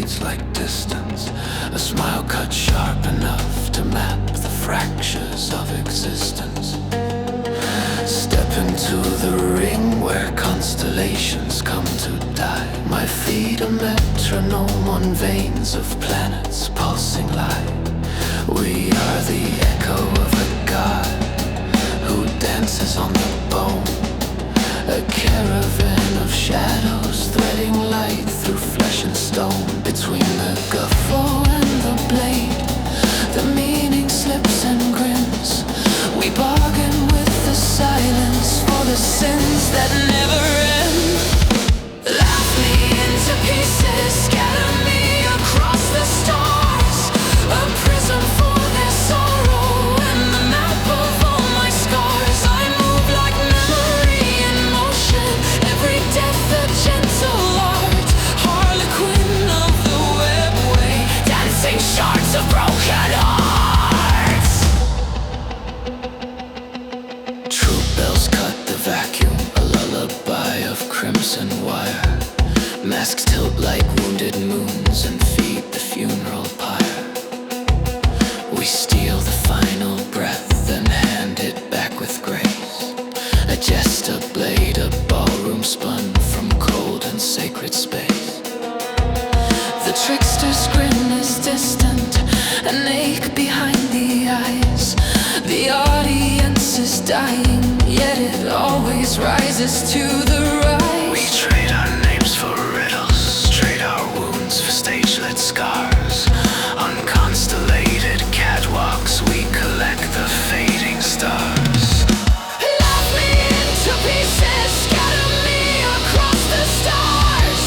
fades like distance, a smile cut sharp enough to map the fractures of existence. Step into the ring where constellations come to die. My feet a metronome on veins of planets pulsing light. We are the echo of a god who dances on the bone, a caravan of shadows threading light through flesh and stone. Between the guffaw and the blade, the meaning slips and grins. We bargain with the silence for the sins that never end. Laugh me into pieces, scatter me across the stars, a prism for their sorrow and the map of all my scars. I move like memory in motion, every death a gentle art, Harlequin of the webway, dancing shards of broken hearts. True bells cut the vacuum, a lullaby of crimson wire. Masks tilt like wounded moons and feed the funeral pyre. We steal the final breath, then hand it back with grace. A jester blade, a ballroom spun from cold and sacred space. The trickster's grin is distant, an ache behind the eyes. The audience is dying, yet it always rises to the rise. We trade our names for riddles, trade our wounds for stage-lit scars. On constellated catwalks, we collect the fading stars. Love me into pieces, scatter me across the stars,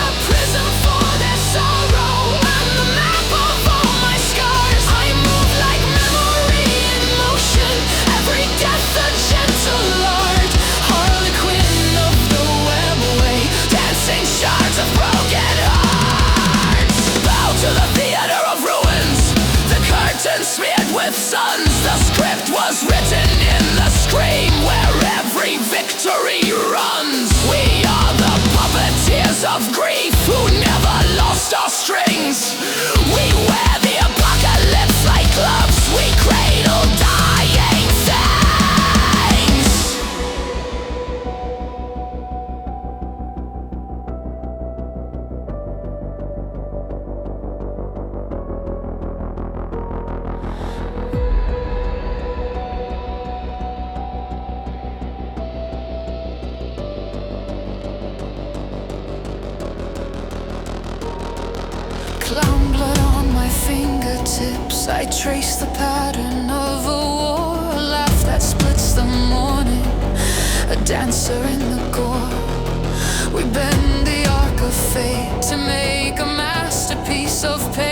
a prism for their sorrow and the map of all my scars. I move like memory in motion, every death a gentle art, Harlequin of the webway, dancing shards of broken hearts. Bow to the theater of ruins, the curtain smeared with suns. The script was written in the scream where every victory runs. We are the puppeteers of grief who never lost our strings. We wear the apocalypse like gloves, we cradle dying things. Clown blood on my fingertips, I trace the pattern of a war, a laugh that splits the morning, a dancer in the gore. We bend the arc of fate to make a masterpiece of pain.